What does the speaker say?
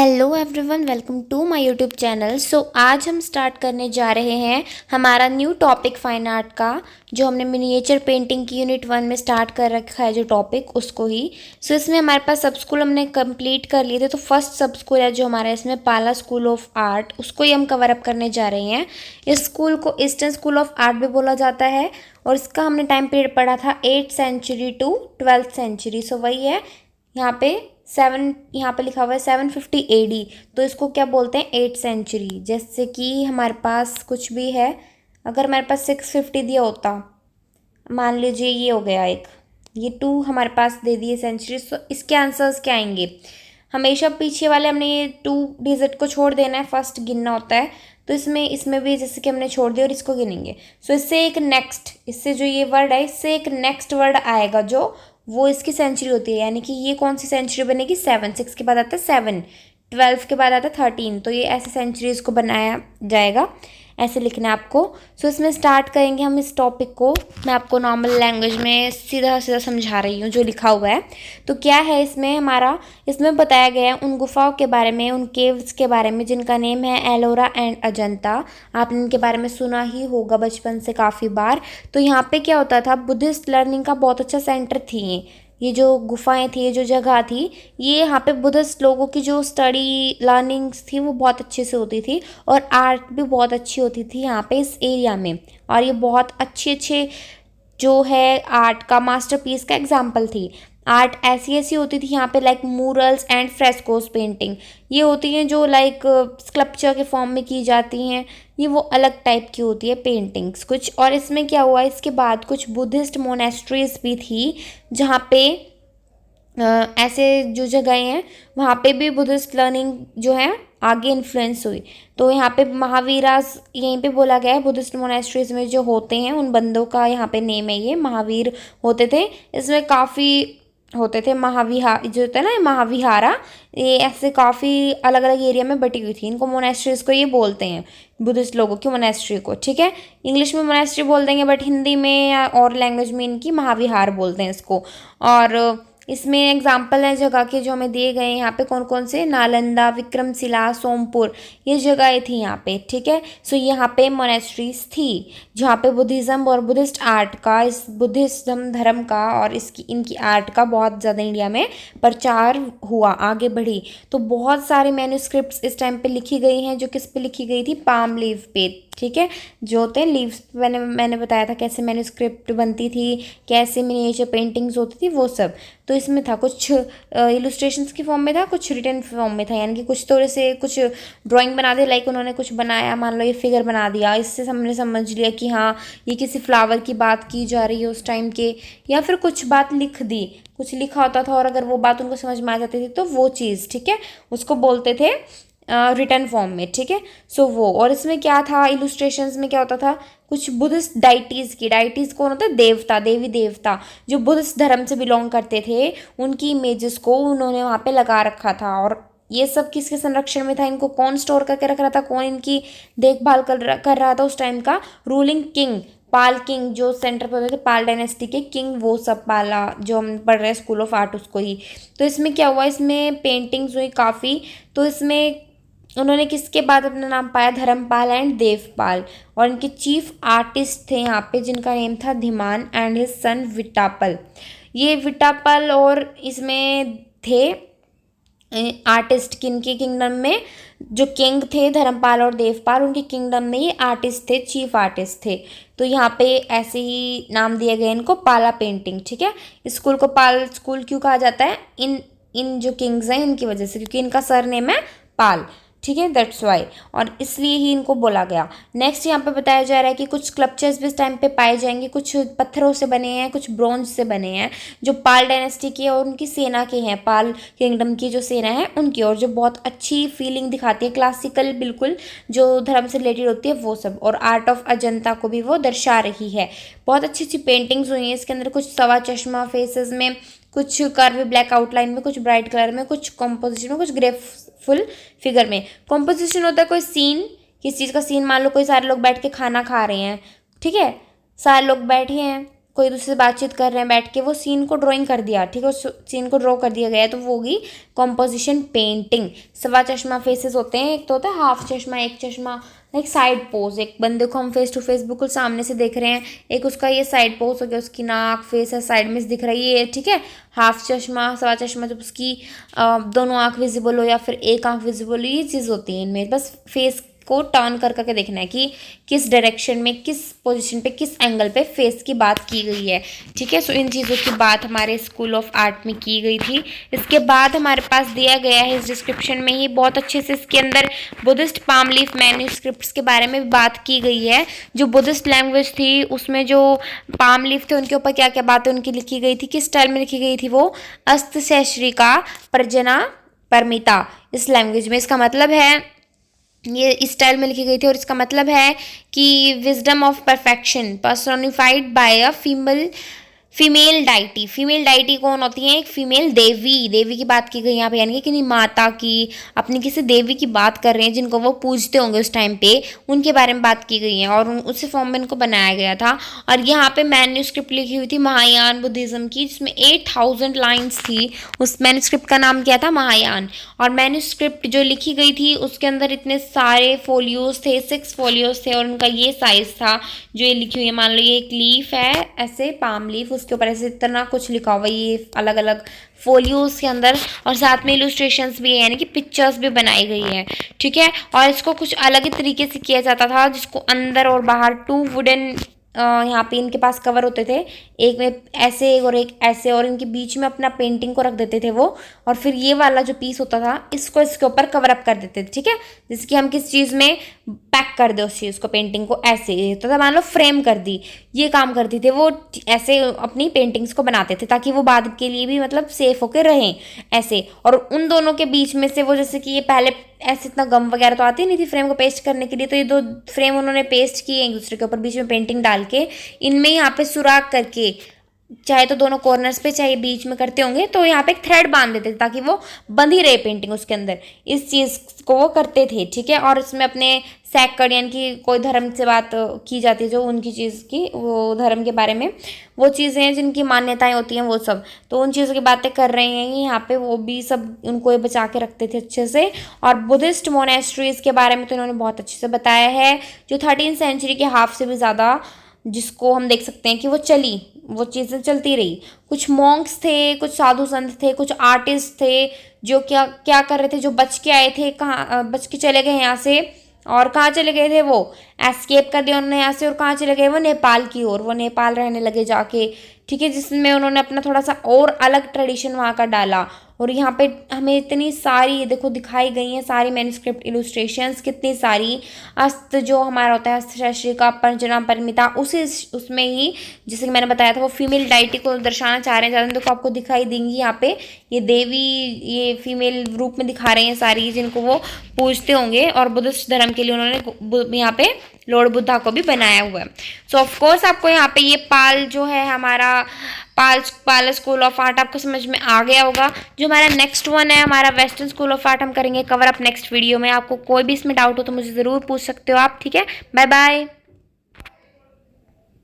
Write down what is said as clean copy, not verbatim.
Hello everyone, welcome to my YouTube channel. आज हम start करने जा रहे हैं हमारा न्यू टॉपिक फाइन आर्ट का, जो हमने मिनिएचर पेंटिंग की यूनिट 1 में स्टार्ट कर रखा है जो टॉपिक, उसको ही। इसमें हमारे पास सब स्कूल हमने कंप्लीट कर लिए थे। तो फर्स्ट सब स्कूल है जो हमारा इसमें पाला स्कूल ऑफ आर्ट, उसको ही हम कवर अप करने जा रहे हैं। इस स्कूल को ईस्टर्न स्कूल ऑफ आर्ट भी बोला जाता है और इसका हमने टाइम पीरियड पढ़ा था 8th century to 12th century. वही है यहाँ पे 7, यहाँ पे लिखा हुआ है 750 AD। तो इसको क्या बोलते हैं, 8th सेंचुरी। जैसे कि हमारे पास कुछ भी है, अगर हमारे पास 650 दिया होता, मान लीजिए ये हो गया एक, ये 2 हमारे पास दे दिए सेंचुरी। तो इसके आंसर्स क्या आएंगे, हमेशा पीछे वाले हमने ये 2 डिजिट को छोड़ देना है, फर्स्ट गिनना होता है। तो इसमें भी जैसे कि हमने छोड़ दिया और इसको गिनेंगे। इससे एक नेक्स्ट, इससे जो ये वर्ड है, इससे एक नेक्स्ट वर्ड आएगा जो वो इसकी सेंचुरी होती है। यानी कि ये कौन सी सेंचुरी बनेगी, 7, 6 के बाद आता है 7, 12 के बाद आता है 13। तो ये ऐसे सेंचुरीज को बनाया जाएगा, ऐसे लिखना है आपको। इसमें स्टार्ट करेंगे हम इस टॉपिक को। मैं आपको नॉर्मल लैंग्वेज में सीधा सीधा समझा रही हूँ जो लिखा हुआ है। तो क्या है इसमें हमारा, इसमें बताया गया है उन गुफाओं के बारे में, उन केव्स के बारे में जिनका नेम है एलोरा एंड अजंता। आपने इनके बारे में सुना ही होगा बचपन से काफ़ी बार। तो यहाँ पे क्या होता था, बुद्धिस्ट लर्निंग का बहुत अच्छा सेंटर थी ये जो गुफाएं थी, ये जो जगह थी, ये यहाँ पे बुद्धिस्ट लोगों की जो स्टडी लर्निंग्स थी वो बहुत अच्छे से होती थी और आर्ट भी बहुत अच्छी होती थी यहाँ पे इस एरिया में। और ये बहुत अच्छे अच्छे जो है आर्ट का मास्टरपीस का एग्जाम्पल थी। आर्ट ऐसी ऐसी होती थी यहाँ पे, लाइक मूरल्स एंड फ्रेस्कोस पेंटिंग, ये होती हैं जो लाइक स्कल्पचर के फॉर्म में की जाती हैं। ये वो अलग टाइप की होती है पेंटिंग्स कुछ। और इसमें क्या हुआ, इसके बाद कुछ बुद्धिस्ट मोनेस्ट्रीज भी थी जहाँ पे ऐसे जो जगह हैं वहाँ पे भी बुद्धिस्ट लर्निंग जो है आगे इन्फ्लुएंस हुई। तो यहाँ पे महावीरास यहीं पे बोला गया है, बुद्धिस्ट मोनेस्ट्रीज में जो होते हैं उन बंदों का यहाँ पे नेम है, ये महावीर होते थे। इसमें काफ़ी होते थे महाविहार जो होता है ना, महाविहारा, ये ऐसे काफ़ी अलग अलग एरिया में बटी हुई थी। इनको मोनेस्ट्रीज को ये बोलते हैं, बुद्धिस्ट लोगों की मोनेस्ट्री को, ठीक है। इंग्लिश में मोनेस्ट्री बोल देंगे बट हिंदी में या और लैंग्वेज में इनकी महाविहार बोलते हैं इसको। और इसमें एग्जाम्पल है जगह के जो हमें दिए गए हैं यहाँ पे, कौन कौन से, नालंदा, विक्रमशिला, सोमपुर, ये जगहें थी यहाँ पे, ठीक है। यहाँ पे मोनेस्ट्रीज थी जहाँ पे बुद्धिज़्म और बुद्धिस्ट आर्ट का, इस बुद्धिज़्म धर्म का और इसकी इनकी आर्ट का बहुत ज़्यादा इंडिया में प्रचार हुआ, आगे बढ़ी। तो बहुत सारे मैन्युस्क्रिप्ट्स इस टाइम पे लिखी गई हैं, जो किस पे लिखी गई थी, पाम लीफ पे, ठीक है। जो होते हैं लीव्स, मैंने बताया था कैसे मैन्युस्क्रिप्ट बनती थी, कैसे मिनिएचर पेंटिंग्स होती थी, वो सब। तो इसमें था कुछ इलस्ट्रेशंस की फॉर्म में था, कुछ रिटन फॉर्म में था। यानी कि कुछ थोड़े से कुछ ड्राइंग बना दे, लाइक उन्होंने कुछ बनाया, मान लो ये फिगर बना दिया, इससे हमने समझ लिया कि हाँ ये किसी फ्लावर की बात की जा रही है उस टाइम के, या फिर कुछ बात लिख दी, कुछ लिखा होता था और अगर वो बात उनको समझ में आ जाती थी तो वो चीज़, ठीक है, उसको बोलते थे रिटन फॉर्म में, ठीक है। वो, और इसमें क्या था, इलुस्ट्रेशंस में क्या होता था, कुछ बुद्धिस्ट डाइटीज़ की, डाइटीज़ कौन होता है, देवता, देवी देवता जो बुद्धिस्ट धर्म से बिलोंग करते थे, उनकी इमेजेस को उन्होंने वहाँ पे लगा रखा था। और ये सब किसके संरक्षण में था, इनको कौन स्टोर करके रख रहा था, कौन इनकी देखभाल कर रहा था उस टाइम का, रूलिंग किंग, पाल किंग, जो सेंटर पर होते थे पाल डायनेस्टी के किंग, वो सब पाला, जो हम पढ़ रहे हैं स्कूल ऑफ आर्ट उसको ही। तो इसमें क्या हुआ, इसमें पेंटिंग्स हुई काफ़ी। तो इसमें उन्होंने किसके बाद अपना नाम पाया, धर्मपाल एंड देवपाल। और इनके चीफ आर्टिस्ट थे यहाँ पे जिनका नेम था धीमान एंड हिज सन विटापल। ये विटापल और इसमें थे आर्टिस्ट, किनके किंगडम में, जो किंग थे धर्मपाल और देवपाल, उनके किंगडम में ये आर्टिस्ट थे, चीफ आर्टिस्ट थे। तो यहाँ पे ऐसे ही नाम दिया गया इनको, पाला पेंटिंग, ठीक है। स्कूल को पाल स्कूल क्यों कहा जाता है, इन जो किंग्स हैं इनकी वजह से, क्योंकि इनका सर नेम है पाल, ठीक है, दैट्स वाई, और इसलिए ही इनको बोला गया। नेक्स्ट यहाँ पे बताया जा रहा है कि कुछ स्कल्पचर्स भी इस टाइम पे पाए जाएंगे, कुछ पत्थरों से बने हैं, कुछ ब्रोंज से बने हैं, जो पाल डायनेस्टी के और उनकी सेना के हैं, पाल किंगडम की जो सेना है उनकी, और जो बहुत अच्छी फीलिंग दिखाती है, क्लासिकल बिल्कुल जो धर्म से रिलेटेड होती है वो सब। और आर्ट ऑफ अजंता को भी वो दर्शा रही है। बहुत अच्छी अच्छी पेंटिंग्स हुई हैं इसके अंदर, कुछ सवा चश्मा फेसेस में, कुछ कर्व ब्लैक आउटलाइन में, कुछ ब्राइट कलर में, कुछ कॉम्पोजिशन में, कुछ ग्रेफुल फिगर में। कॉम्पोजिशन होता है कोई सीन, किसी चीज़ का सीन, मान लो कोई सारे लोग बैठ के खाना खा रहे हैं, ठीक है, सारे लोग बैठे हैं, कोई दूसरे से बातचीत कर रहे हैं बैठ के, वो सीन को ड्राइंग कर दिया, ठीक है, उस सीन को ड्रॉ कर दिया गया है, तो वो होगी कॉम्पोजिशन पेंटिंग। सवा चश्मा फेसेस होते हैं, एक तो होता है हाफ चश्मा, एक चश्मा, लाइक साइड पोज, एक बंदे को हम फेस टू फेस बिल्कुल सामने से देख रहे हैं, एक उसका ये साइड पोज हो गया, उसकी नाक फेस है साइड में से दिख रही है, ठीक है। हाफ चश्मा, सवा चश्मा, जब उसकी दोनों आँख विजिबल हो या फिर एक आँख विजिबल हो, ये चीज़ होती है इनमें। बस फेस को टर्न कर करके देखना है कि किस डायरेक्शन में, किस पोजीशन पे, किस एंगल पे फेस की बात की गई है, ठीक है। सो इन चीज़ों की बात हमारे स्कूल ऑफ आर्ट में की गई थी। इसके बाद हमारे पास दिया गया है इस डिस्क्रिप्शन में ही बहुत अच्छे से, इसके अंदर बुद्धिस्ट पाम लीफ मैन्यूस्क्रिप्ट्स के बारे में भी बात की गई है। जो बुद्धिस्ट लैंग्वेज थी उसमें जो पाम लीफ थे उनके ऊपर क्या क्या बातें उनकी लिखी गई थी, किस स्टाइल में लिखी गई थी, वो अस्त सहस्री का प्रजना परमिता इस लैंग्वेज में। इसका मतलब है ये इस स्टाइल में लिखी गई थी और इसका मतलब है कि wisdom of perfection personified by a female deity. Female deity कौन होती है? एक फीमेल देवी, देवी की बात की गई यहाँ पे, यानी कि किसी माता की, अपनी किसी देवी की बात कर रहे हैं जिनको वो पूजते होंगे उस टाइम पे, उनके बारे में बात की गई है और उसी फॉर्म में इनको बनाया गया था। और यहाँ पे मैन्यूस्क्रिप्ट लिखी हुई थी महायान बुद्धिज्म की, जिसमें 8000 लाइन्स थी। उस मैन्यूस्क्रिप्ट का नाम क्या था? महायान। और मैन्यूस्क्रिप्ट जो लिखी गई थी उसके अंदर इतने सारे फोलियोज थे, 6 फोलियोज थे और उनका ये साइज था जो ये लिखी हुई है। मान लो ये एक लीफ है, ऐसे पाम लीफ, उसके ऊपर ऐसे इतना कुछ लिखा हुआ है, ये अलग अलग फोलियोज के अंदर, और साथ में इलस्ट्रेशंस भी है, यानी कि पिक्चर्स भी बनाई गई है, ठीक है। और इसको कुछ अलग ही तरीके से किया जाता था, जिसको अंदर और बाहर 2 वुडन यहाँ पे इनके पास कवर होते थे, एक में ऐसे और एक ऐसे, और इनके बीच में अपना पेंटिंग को रख देते थे वो, और फिर ये वाला जो पीस होता था इसको इसके ऊपर कवर अप कर देते थे, ठीक है। जैसे कि हम किस चीज़ में पैक कर दे उस चीज़ को, पेंटिंग को ऐसे होता था, मान लो फ्रेम कर दी, ये काम करती थे वो, ऐसे अपनी पेंटिंग्स को बनाते थे ताकि वो बाद के लिए भी मतलब सेफ होकर रहें ऐसे। और उन दोनों के बीच में से वो, जैसे कि ये पहले ऐसे इतना गम वगैरह तो आती नहीं थी फ्रेम को पेस्ट करने के लिए, तो ये 2 फ्रेम उन्होंने पेस्ट किए एक दूसरे के ऊपर, बीच में पेंटिंग डाल के, इनमें यहाँ पे सुराख करके, चाहे तो दोनों कॉर्नर्स पे चाहे बीच में करते होंगे, तो यहाँ पे एक थ्रेड बांध देते थे ताकि वो बंधी रहे पेंटिंग उसके अंदर, इस चीज़ को वो करते थे, ठीक है। और इसमें अपने सैक्रेड, यानी कि कोई धर्म से बात की जाती है जो उनकी चीज़ की, वो धर्म के बारे में, वो चीज़ें हैं जिनकी मान्यताएं होती हैं वो सब, तो उन चीज़ों की बातें कर रहे हैं यहाँ पे, वो भी सब उनको बचा के रखते थे अच्छे से। और बुद्धिस्ट मोनेस्ट्रीज़ के बारे में तो इन्होंने बहुत अच्छे से बताया है, जो 13th सेंचुरी के हाफ से भी ज़्यादा, जिसको हम देख सकते हैं कि वो चीज़ें चलती रही। कुछ मॉन्क्स थे, कुछ साधु संत थे, कुछ आर्टिस्ट थे जो क्या क्या कर रहे थे, जो बच के आए थे, कहाँ बच के चले गए यहाँ से, और कहाँ चले गए थे, वो एस्केप कर दिया उन्होंने यहाँ से, और कहाँ चले गए, वो नेपाल की ओर, वो नेपाल रहने लगे जाके, ठीक है, जिसमें उन्होंने अपना थोड़ा सा और अलग ट्रेडिशन वहाँ का डाला। और यहाँ पे हमें इतनी सारी देखो दिखाई गई हैं सारी मैन्युस्क्रिप्ट इलस्ट्रेशंस, कितनी सारी, अस्त जो हमारा होता है अस्तशस्त्री का पंचनाम परमिता, उसी उसमें ही जैसे कि मैंने बताया था वो फीमेल डाइटी को दर्शाना चाह रहे हैं ज़्यादा, देखो आपको दिखाई देंगी यहाँ पे ये देवी, ये फीमेल रूप में दिखा रहे हैं सारी, जिनको वो पूजते होंगे, और बुद्धिस्ट धर्म के लिए उन्होंने यहाँ पे लॉर्ड बुद्धा को भी बनाया हुआ है। सो ऑफकोर्स आपको यहाँ पे ये पाल जो है हमारा पाल स्कूल ऑफ आर्ट आपको समझ में आ गया होगा। जो हमारा नेक्स्ट वन है हमारा वेस्टर्न स्कूल ऑफ आर्ट, हम करेंगे कवर अप नेक्स्ट वीडियो में। आपको कोई भी इसमें डाउट हो तो मुझे ज़रूर पूछ सकते हो आप, ठीक है। Bye bye.